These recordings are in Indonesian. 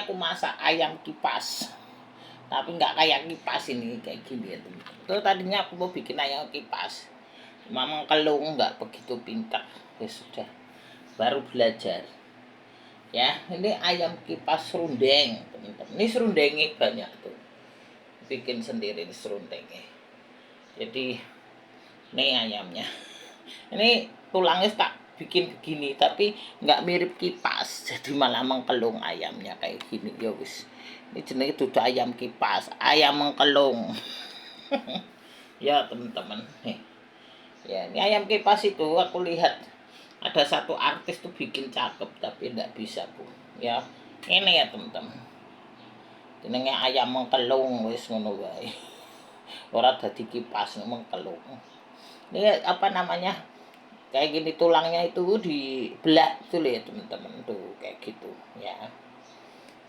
Aku masak ayam kipas, tapi nggak kayak kipas ini kayak gini ya teman. Itu tadinya aku mau bikin ayam kipas, cuma mengkelung nggak begitu pintar. Ya sudah, baru belajar. Ya, ini ayam kipas serundeng teman-teman. Ini serundengnya banyak tuh, bikin sendiri ini serundengnya. Jadi ini ayamnya. Ini tulangnya tak bikin begini tapi nggak mirip kipas, jadi malah mengkelung ayamnya kayak gini ya wis. Ini jenis dudu ayam kipas, ayam mengkelung. Ya teman-teman nih. Ya ini ayam kipas itu aku lihat ada satu artis tuh bikin cakep tapi nggak bisa bu. Ya ini ya teman-teman. Jenenge ayam mengkelung wis ngono wae. Ora dadi kipas mengkelung. Ini apa namanya? Kayak gini tulangnya itu dibelah tuh ya teman-teman tuh kayak gitu ya.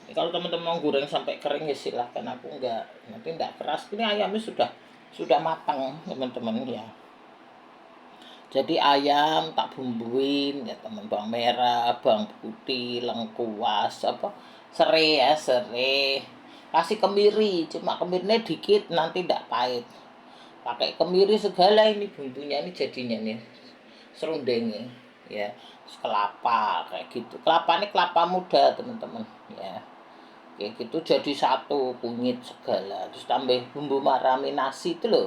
Ini kalau teman-teman mau goreng sampai kering ya silahkan, aku enggak, nanti enggak keras. Ini ayamnya sudah matang teman-teman ya. Jadi ayam tak bumbuin ya teman, bawang merah, bawang putih, lengkuas, apa serai ya serai, kasih kemiri, cuma kemirinya dikit nanti enggak pahit. Pakai kemiri segala ini bumbunya ini jadinya nih serundengnya ya. Terus kelapa kayak gitu, kelapa ini kelapa muda teman-teman ya, kayak gitu jadi satu kunyit segala, terus tambah bumbu maraminasi itu loh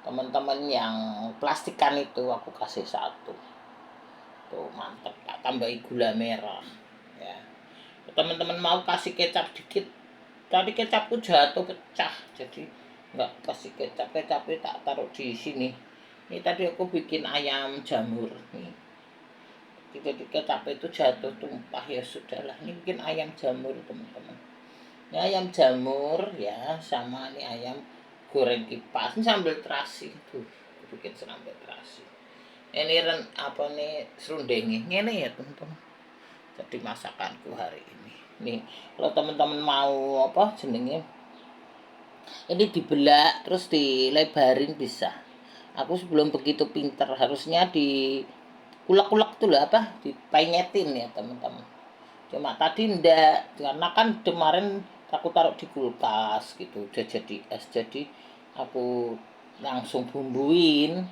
teman-teman yang plastikan itu aku kasih satu tuh mantep, tak tambahin gula merah ya. Teman-teman mau kasih kecap dikit, tadi kecapku jatuh pecah jadi nggak kasih kecap, kecapnya tak taruh di sini. Ini tadi aku bikin ayam jamur nih. Jadi kecap itu jatuh tumpah ya sudahlah. Ini bikin ayam jamur teman-teman. Ini ayam jamur ya, sama ini ayam goreng kipas. Ini sambal terasi tuh, bikin sambal terasi. Ini apa nih serundengnya. Ini ya teman-teman. Jadi masakanku hari ini. Nih kalau teman-teman mau apa jenenge, ini dibelah terus dilebarin bisa. Aku sebelum begitu pinter, harusnya di kulak-kulak tuh lah apa dipenyetin ya teman-teman. Cuma tadi ndak, karena kan kemarin aku taruh di kulkas gitu udah jadi es, jadi aku langsung bumbuin.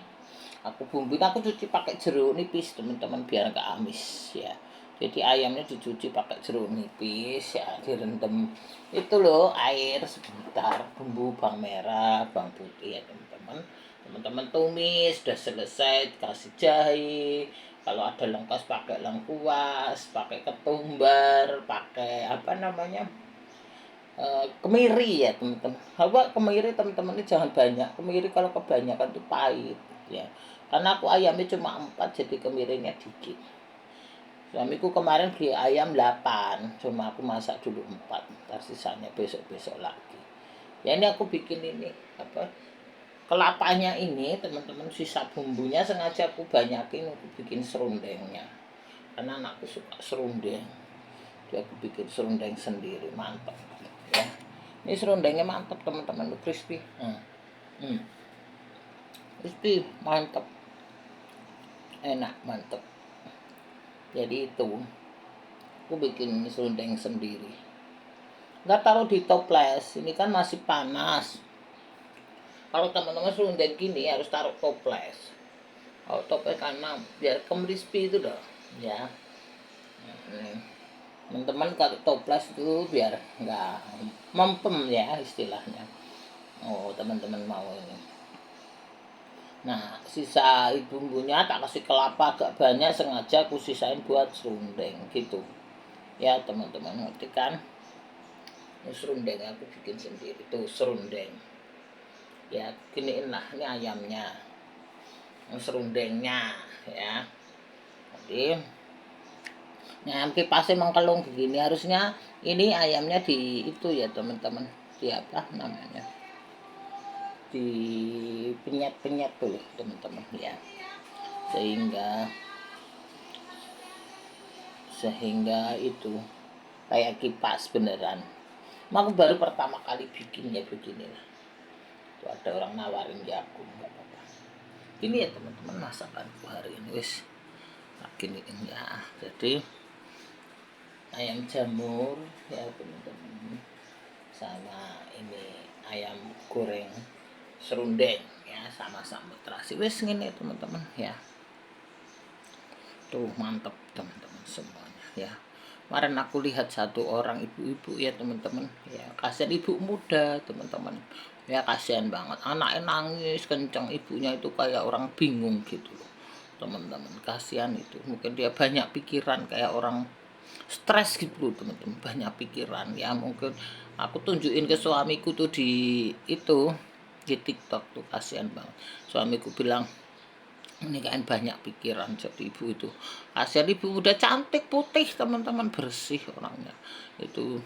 Aku cuci pakai jeruk nipis teman-teman biar nggak amis ya. Jadi ayamnya dicuci pakai jeruk nipis ya, direndam itu loh air sebentar, bumbu bawang merah, bawang putih ya teman-teman. Teman-teman tumis, sudah selesai kasih jahe. Kalau ada lengkuas pakai lengkuas, pakai ketumbar, pakai apa namanya, kemiri ya teman-teman. Apa kemiri teman-teman ini jangan banyak. Kemiri kalau kebanyakan itu pahit ya. Karena aku ayamnya cuma 4 jadi kemirinya dikit. Suamiku kemarin beli ayam 8, cuma aku masak dulu 4. Ntar sisanya besok-besok lagi. Ya ini aku bikin ini apa? Kelapanya ini teman-teman, sisa bumbunya sengaja aku banyakin, aku bikin serundengnya. Karena anakku suka serundeng. Jadi aku bikin serundeng sendiri, mantap ya. Ini serundengnya mantap teman-teman, crispy. Crispy, mantap. Enak, mantap. Jadi itu aku bikin serundeng sendiri. Nggak taruh di toples, ini kan masih panas. Kalau teman-teman serundeng gini harus taruh toples. Kalau toples karena biar crispy itu loh ya. Teman-teman kalau toples itu biar nggak mempem ya istilahnya. Oh teman-teman mau ini. Nah sisa bumbunya tak kasih kelapa agak banyak, sengaja aku sisain buat serundeng gitu ya teman-teman, ngerti kan? Ini serundeng aku bikin sendiri tuh serundeng ya, giniin lah ini ayamnya, serundengnya ya. Jadi ayam kipasnya mengkelung begini, harusnya ini ayamnya di itu ya teman-teman, di apa namanya, di penyet-penyet tuh teman-teman ya, sehingga itu kayak kipas beneran. Aku baru pertama kali bikin ya beginilah. Tuh ada orang nawarin ya aku nggak apa-apa. Ini ya teman-teman masakanku hari ini wis. Giniin ya. Jadi ayam jamur ya teman-teman, sama ini ayam goreng serundeng ya, sama-sama terasi wes ngene teman-teman ya. Tuh mantep teman-teman semuanya ya. Kemarin aku lihat satu orang ibu-ibu ya teman-teman ya, kasihan ibu muda teman-teman ya, kasihan banget anaknya nangis kencang, ibunya itu kayak orang bingung gitu loh teman-teman, kasihan itu, mungkin dia banyak pikiran kayak orang stres gitu loh teman-teman, banyak pikiran ya. Mungkin aku tunjukin ke suamiku tuh di itu di TikTok tuh, kasihan banget suamiku bilang ini kan banyak pikiran. Jadi ibu itu kasihan, ibu udah cantik putih teman-teman, bersih orangnya itu.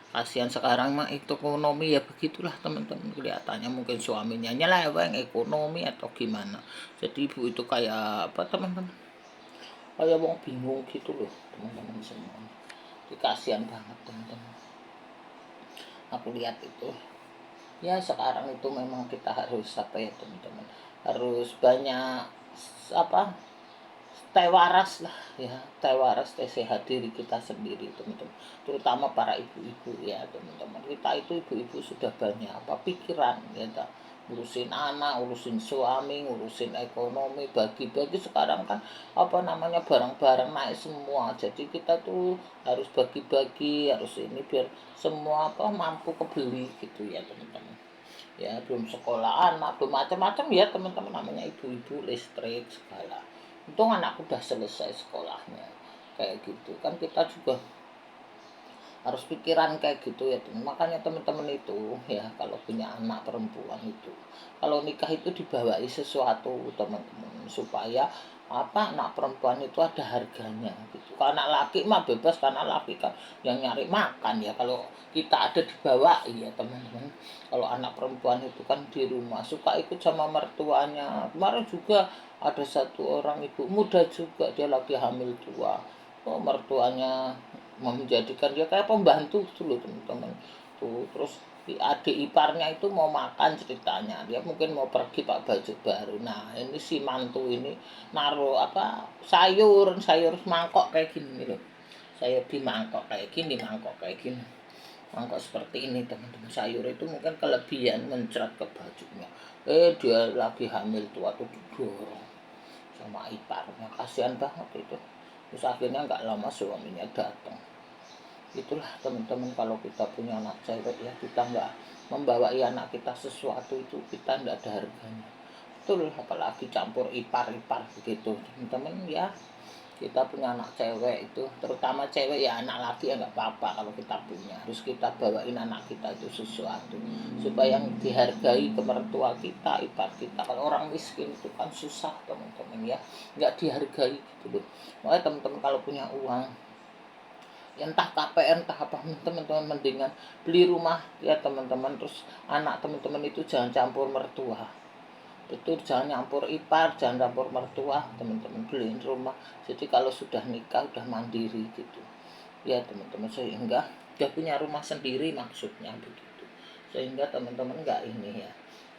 Kasihan sekarang mah itu ekonomi ya begitulah teman-teman, kelihatannya mungkin suaminya nyeleweng ekonomi atau gimana. Jadi ibu itu kayak apa teman-teman, kayak wong bingung gitu loh teman-teman semua. Kasihan banget teman-teman, aku lihat itu ya. Sekarang itu memang kita harus apa ya teman-teman, harus banyak apa, teh waras lah ya, teh waras, teh sehat diri kita sendiri teman-teman, terutama para ibu-ibu ya teman-teman. Kita itu ibu-ibu sudah banyak apa pikiran ya, ngurusin anak, ngurusin suami, ngurusin ekonomi, bagi-bagi sekarang kan apa namanya, barang-barang naik semua. Jadi kita tuh harus bagi-bagi, harus ini biar semua apa mampu kebeli gitu ya teman-teman ya. Belum sekolah anak, belum macam-macam ya teman-teman, namanya ibu-ibu, listrik segala. Untung anakku udah selesai sekolahnya kayak gitu kan. Kita juga harus pikiran kayak gitu ya teman. Makanya teman-teman itu ya, kalau punya anak perempuan itu, kalau nikah itu dibawahi sesuatu teman-teman, supaya apa, anak perempuan itu ada harganya gitu. Kalau anak laki mah bebas, karena laki kan yang nyari makan ya. Kalau kita ada dibawahi ya teman-teman. Kalau anak perempuan itu kan di rumah suka ikut sama mertuanya. Kemarin juga ada satu orang ibu muda juga, dia lagi hamil tua. Oh, mertuanya menjadikan dia kayak pembantu tuh loh teman-teman tuh. Terus adik iparnya itu mau makan, ceritanya dia mungkin mau pergi pak baju baru. Nah ini si mantu ini naruh apa, sayur sayur mangkok kayak gini loh, sayur di mangkok kayak gini, mangkok kayak gini, mangkok seperti ini teman-teman. Sayur itu mungkin kelebihan mencret ke bajunya. Dia lagi hamil tua tuh didorong sama iparnya, kasihan banget itu. Terus akhirnya nggak lama suaminya datang. Itulah teman-teman, kalau kita punya anak cewek ya, kita nggak membawa anak kita sesuatu itu, kita nggak ada harganya. Betul, apalagi campur ipar-ipar begitu teman-teman ya. Kita punya anak cewek itu, terutama cewek ya, anak laki ya nggak apa-apa, kalau kita punya harus kita bawain anak kita itu sesuatu, supaya yang dihargai ke mertua kita, ipar kita. Kalau orang miskin itu kan susah teman-teman ya, nggak dihargai gitu loh. Makanya teman-teman kalau punya uang, entah KPR entah apa, teman-teman mendingan beli rumah ya teman-teman. Terus anak teman-teman itu jangan campur mertua, betul, jangan campur ipar, jangan campur mertua teman-teman, beliin rumah. Jadi kalau sudah nikah udah mandiri gitu ya teman-teman, sehingga udah punya rumah sendiri maksudnya begitu, sehingga teman-teman nggak ini ya,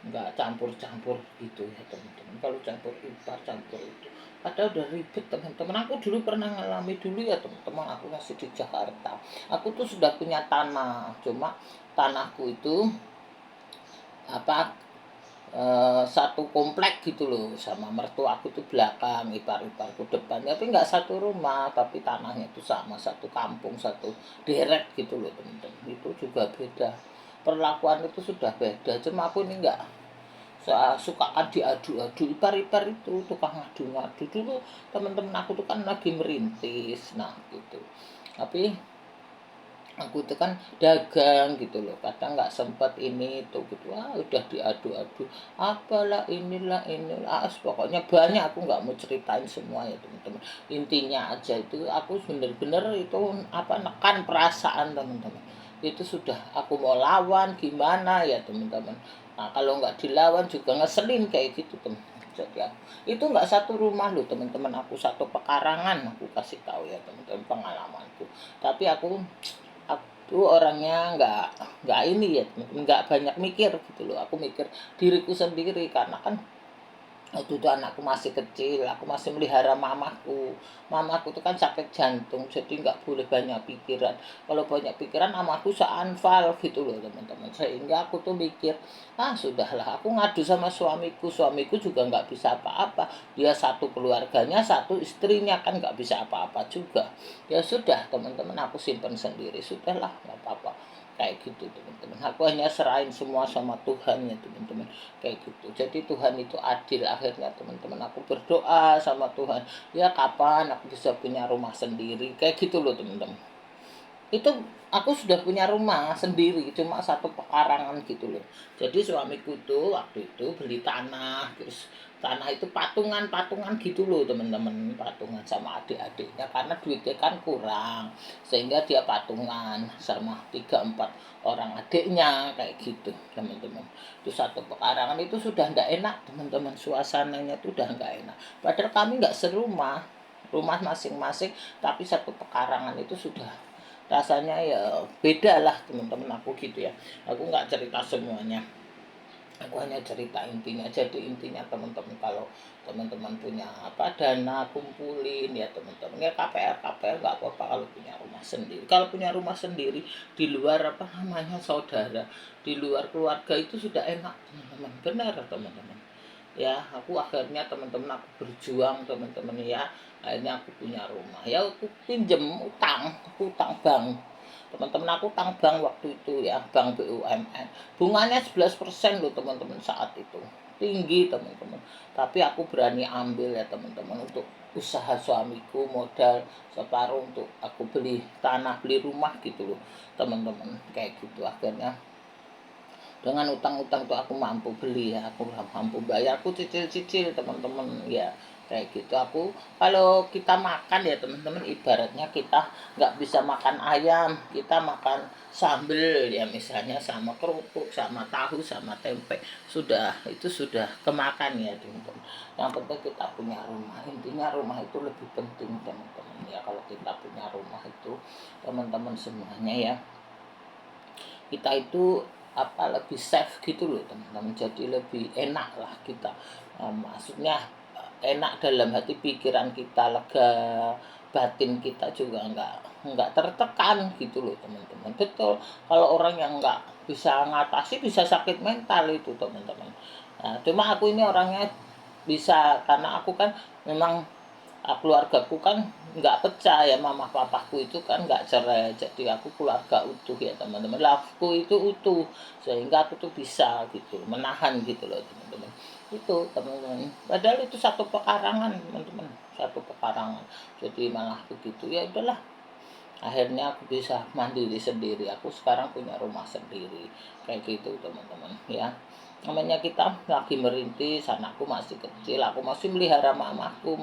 nggak campur-campur gitu ya teman-teman. Kalau campur ipar, campur itu padahal udah ribet teman-teman. Aku dulu pernah ngalami dulu ya teman-teman, aku masih di Jakarta. Aku tuh sudah punya tanah, cuma tanahku itu apa, satu komplek gitu loh, sama mertua aku tuh belakang, ipar-iparku depan, tapi nggak satu rumah, tapi tanahnya itu sama, satu kampung, satu deret gitu loh teman-teman. Itu juga beda, perlakuan itu sudah beda. Cuma aku ini nggak suka kan diadu-adu, ipar-ipar itu tukang ngadu-ngadu dulu. Teman-teman aku tuh kan lagi merintis, nah gitu. Tapi aku itu kan dagang gitu loh, kadang nggak sempat ini itu gitu. Udah diadu-adu apalah inilah pokoknya banyak, aku nggak mau ceritain semua ya teman-teman. Intinya aja itu aku bener-bener itu apa, nekan perasaan teman-teman. Itu sudah aku mau lawan gimana ya teman-teman. Nah kalau nggak dilawan juga ngeselin kayak gitu teman. Jadi itu nggak satu rumah loh teman-teman, aku satu pekarangan, aku kasih tahu ya teman-teman pengalamanku. Tapi aku orangnya nggak ini ya, nggak banyak mikir gitu loh. Aku mikir diriku sendiri, karena kan Waktu itu anakku masih kecil, aku masih melihara mamaku. Mamaku itu kan sakit jantung, jadi nggak boleh banyak pikiran. Kalau banyak pikiran, mamaku seanfal gitu loh teman-teman. Sehingga aku tuh mikir, ah sudahlah, aku ngadu sama suamiku. Suamiku juga nggak bisa apa-apa. Dia satu keluarganya, satu istrinya kan nggak bisa apa-apa juga. Ya sudah teman-teman, aku simpen sendiri. Sudahlah, nggak apa-apa. Kayak gitu teman-teman. Aku hanya serahin semua sama Tuhan ya teman-teman, kayak gitu. Jadi Tuhan itu adil. Akhirnya teman-teman, aku berdoa sama Tuhan, ya kapan aku bisa punya rumah sendiri, kayak gitu loh teman-teman. Itu aku sudah punya rumah sendiri, cuma satu pekarangan gitu loh. Jadi suamiku tuh waktu itu beli tanah, terus tanah itu patungan-patungan gitu loh teman-teman, patungan sama adik-adiknya karena duitnya kan kurang, sehingga dia patungan sama 3 4 orang adiknya kayak gitu teman-teman. Itu satu pekarangan itu sudah nggak enak teman-teman, suasananya tuh udah nggak enak. Padahal kami nggak serumah, rumah masing-masing, tapi satu pekarangan itu sudah rasanya ya beda lah teman-teman, aku gitu ya. Aku nggak cerita semuanya, aku hanya cerita intinya. Jadi intinya teman-teman, kalau teman-teman punya apa dana, kumpulin ya teman-teman, ya KPR KPR nggak apa-apa kalau punya rumah sendiri. Kalau punya rumah sendiri di luar apa namanya saudara, di luar keluarga itu sudah enak teman-teman, benar teman-teman. Ya aku akhirnya teman-teman, aku berjuang teman-teman ya, akhirnya aku punya rumah. Ya aku pinjem utang, aku utang bank teman-teman. Aku utang bank waktu itu ya, bank BUMN. Bunganya 11% loh teman-teman saat itu, tinggi teman-teman. Tapi aku berani ambil ya teman-teman, untuk usaha suamiku, modal separuh untuk aku beli tanah, beli rumah gitu loh teman-teman, kayak gitu. Akhirnya dengan utang-utang tuh aku mampu beli ya, aku mampu bayar, aku cicil-cicil teman-teman ya, kayak gitu. Aku kalau kita makan ya teman-teman, ibaratnya kita nggak bisa makan ayam, kita makan sambel ya, misalnya sama kerupuk, sama tahu, sama tempe, sudah itu sudah kemakan ya teman-teman. Yang penting kita punya rumah, intinya rumah itu lebih penting teman-teman ya. Kalau kita punya rumah itu teman-teman semuanya ya, kita itu apa lebih safe gitu loh teman-teman, jadi lebih enak lah kita. Maksudnya enak dalam hati, pikiran kita lega, batin kita juga nggak tertekan gitu loh teman-teman. Betul, kalau orang yang nggak bisa ngatasi bisa sakit mental itu teman-teman. Nah, cuma aku ini orangnya bisa, karena aku kan memang keluargaku kan nggak pecah ya, mama papaku itu kan nggak cerai, jadi aku keluarga utuh ya teman-teman. Aku itu utuh, sehingga aku tuh bisa gitu menahan gitu loh teman-teman. Itu teman-teman, padahal itu satu pekarangan teman-teman, satu pekarangan. Jadi malah begitu, ya udahlah, akhirnya aku bisa mandiri sendiri. Aku sekarang punya rumah sendiri kayak gitu teman-teman ya. Namanya kita lagi merintis, anakku masih kecil, aku masih melihara mamaku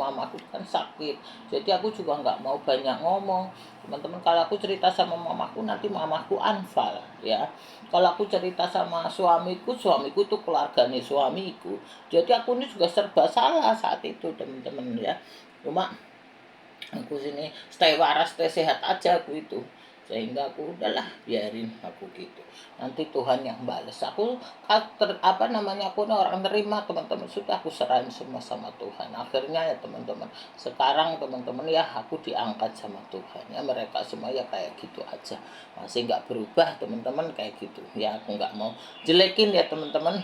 kan sakit, jadi aku juga nggak mau banyak ngomong teman-teman. Kalau aku cerita sama mamaku, nanti mamaku anfal ya. Kalau aku cerita sama suamiku tuh keluarga nih suamiku, jadi aku ini juga serba salah saat itu teman-teman ya. Cuma aku sini stay waras, stay sehat aja aku itu, sehingga aku udahlah biarin aku gitu, nanti Tuhan yang balas. Aku apa namanya, aku ini orang terima teman-teman, sudah aku serahin semua sama Tuhan. Akhirnya ya teman-teman, sekarang teman-teman ya, aku diangkat sama Tuhan ya. Mereka semua ya kayak gitu aja, masih nggak berubah teman-teman, kayak gitu ya. Aku nggak mau jelekin ya teman-teman,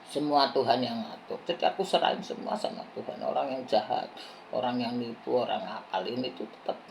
semua Tuhan yang ngatur. Jadi aku serahin semua sama Tuhan. Orang yang jahat, orang yang nipu, orang akal ini tuh tetap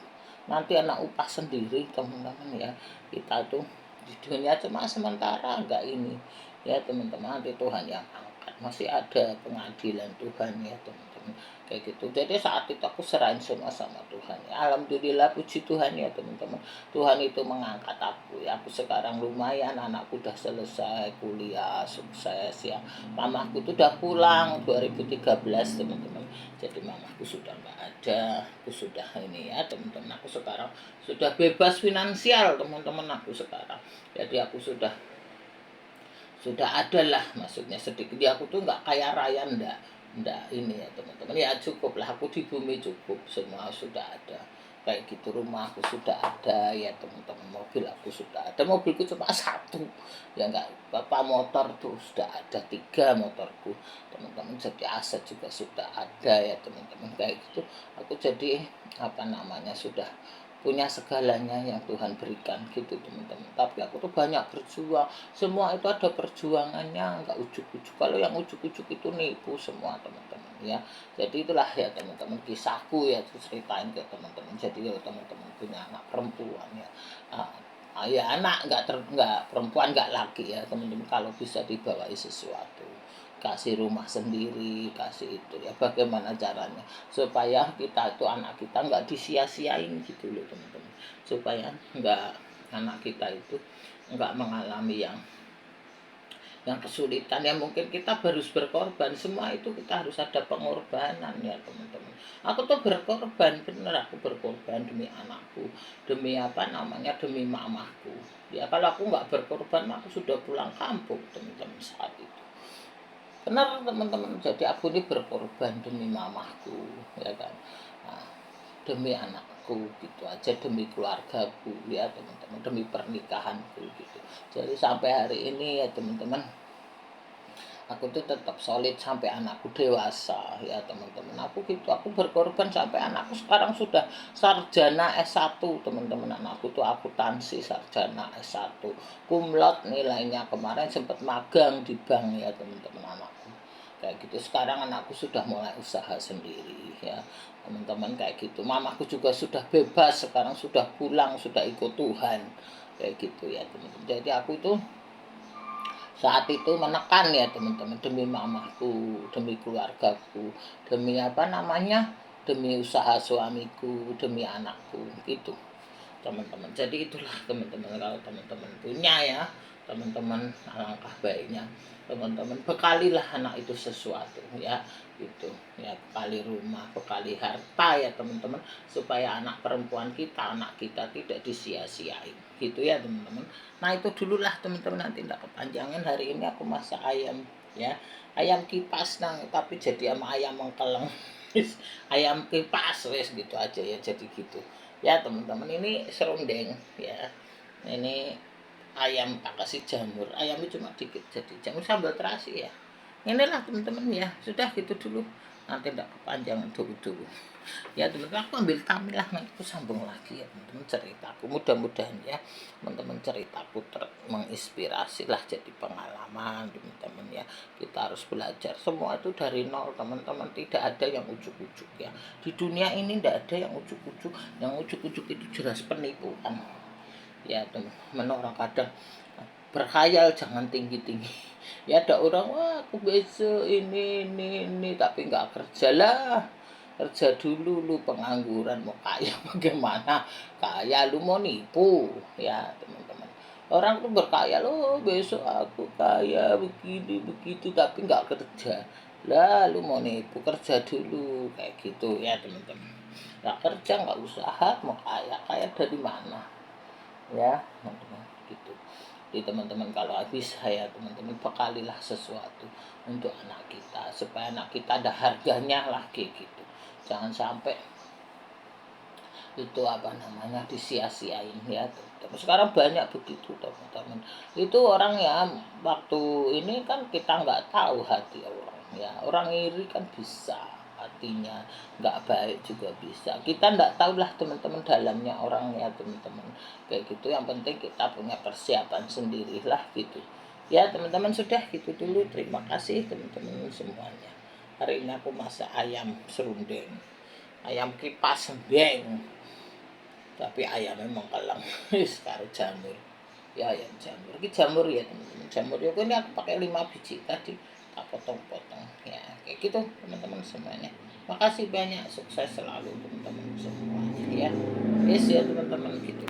nanti anak upah sendiri teman-teman ya. Kita tuh di dunia cuma sementara, enggak ini ya teman-teman. Nanti Tuhan yang angkat, masih ada pengadilan Tuhan ya teman-teman, kayak gitu. Jadi saat itu aku serahin semua sama Tuhan ya. Alhamdulillah, puji Tuhan ya teman-teman, Tuhan itu mengangkat aku ya. Aku sekarang lumayan, anakku udah selesai kuliah sukses ya. Mamaku tuh udah pulang 2013 teman-teman, jadi mamaku sudah nggak ada, aku sudah ini ya teman-teman. Aku sekarang sudah bebas finansial teman-teman, aku sekarang. Jadi aku sudah ada lah, maksudnya sedikit ya. Aku tuh nggak kaya raya, ndak ini ya teman-teman ya, cukup lah aku di bumi, cukup semua sudah ada kayak gitu. Rumah aku sudah ada ya teman-teman, mobil aku sudah ada, mobilku cuma satu ya, enggak apa motor tuh sudah ada 3 motorku teman-teman, jadi aset juga sudah ada ya teman-teman, kayak gitu. Aku jadi apa namanya, sudah punya segalanya yang Tuhan berikan gitu teman-teman. Tapi aku tuh banyak berjuang, semua itu ada perjuangannya, nggak ujuk-ujuk. Kalau yang ujuk-ujuk itu nipu semua teman-teman ya. Jadi itulah ya teman-teman kisahku ya, ceritain ke teman-teman. Jadi ya teman-teman punya anak perempuan ya, ya anak nggak perempuan nggak laki ya teman-teman, kalau bisa dibawai sesuatu, kasih rumah sendiri, kasih itu ya, bagaimana caranya supaya kita itu, anak kita nggak disia-siain gitu loh teman-teman, supaya nggak, anak kita itu nggak mengalami yang kesulitan. Ya mungkin kita harus berkorban, semua itu kita harus ada pengorbanan ya teman-teman. Aku tuh berkorban, bener aku berkorban demi anakku, demi apa namanya, demi mamahku ya. Kalau aku nggak berkorban aku sudah pulang kampung teman-teman saat itu. Benar teman-teman, jadi aku ini berkorban demi mamahku ya kan, nah, demi anakku gitu aja, demi keluargaku ya teman-teman, demi pernikahanku gitu. Jadi sampai hari ini ya teman-teman, aku tuh tetap solid sampai anakku dewasa ya teman-teman. Aku gitu, aku berkorban sampai anakku sekarang sudah sarjana S1 teman-teman. Anakku tuh akuntansi sarjana S1, cum laude nilainya, kemarin sempat magang di bank ya teman-teman anakku kayak gitu. Sekarang anakku sudah mulai usaha sendiri ya teman-teman, kayak gitu. Mamaku juga sudah bebas sekarang, sudah pulang, sudah ikut Tuhan kayak gitu ya teman-teman. Jadi aku tuh saat itu menekan ya teman-teman, demi mamaku, demi keluargaku, demi apa namanya, demi usaha suamiku, demi anakku gitu teman-teman. Jadi itulah teman-teman, kalau teman-teman punya ya teman-teman, alangkah baiknya teman-teman bekalilah anak itu sesuatu ya gitu ya, bekali rumah, bekali harta ya teman-teman, supaya anak perempuan kita, anak kita tidak disia-siain gitu ya teman-teman. Nah itu dululah teman-teman, nanti tidak kepanjangan. Hari ini aku masak ayam ya, ayam kipas nang, tapi jadi sama ayam mengkeleng ayam kipas wes gitu aja ya, jadi gitu ya teman-teman. Ini serundeng ya, ini ayam tak kasih jamur, ayamnya cuma dikit jadi jamur sambal terasi ya. Inilah teman-teman ya, sudah gitu dulu, nanti tidak kepanjangan dulu ya teman-teman. Aku ambil tamilah, nanti aku sambung lagi ya teman-teman ceritaku. Mudah-mudahan ya teman-teman ceritaku menginspirasi lah, jadi pengalaman teman-teman ya. Kita harus belajar semua itu dari nol teman-teman, tidak ada yang ujuk-ujuk ya di dunia ini, tidak ada yang ujuk-ujuk. Yang ujuk-ujuk itu jelas penipuan ya teman-teman. Orang kadang berkhayal jangan tinggi-tinggi ya, ada orang wah aku besok ini tapi nggak kerja lah. Kerja dulu lu, pengangguran mau kaya bagaimana, kaya lu mau nipu ya teman-teman. Orang tuh berkaya lo, besok aku kaya begini begitu tapi nggak kerja lah, lu mau nipu, kerja dulu kayak gitu ya teman-teman. Nggak kerja, nggak usaha, mau kaya, kaya dari mana ya teman-teman gitu. Jadi teman-teman kalau habis saya teman-teman bekalilah sesuatu untuk anak kita, supaya anak kita ada harganya lagi gitu. Jangan sampai itu apa namanya disia-siain ya teman-teman. Sekarang banyak begitu teman-teman. Itu orang ya, waktu ini kan kita nggak tahu hati orang ya. Orang iri kan bisa, hatinya nggak baik juga bisa. Kita nggak tahu lah teman-teman dalamnya orang ya teman-teman kayak gitu. Yang penting kita punya persiapan sendirilah gitu ya teman-teman. Sudah gitu dulu, terima kasih teman-teman semuanya. Hari ini aku masak ayam serundeng, ayam kipas sendeng, tapi ayam memang kalang karo jamur ya, ayam jamur. Ini jamur ya teman-teman, jamur ya. Ini aku pakai 5 biji tadi, tak potong-potong ya kayak gitu teman-teman semuanya. Makasih banyak, sukses selalu teman-teman semuanya ya. Yes ya teman-teman gitu.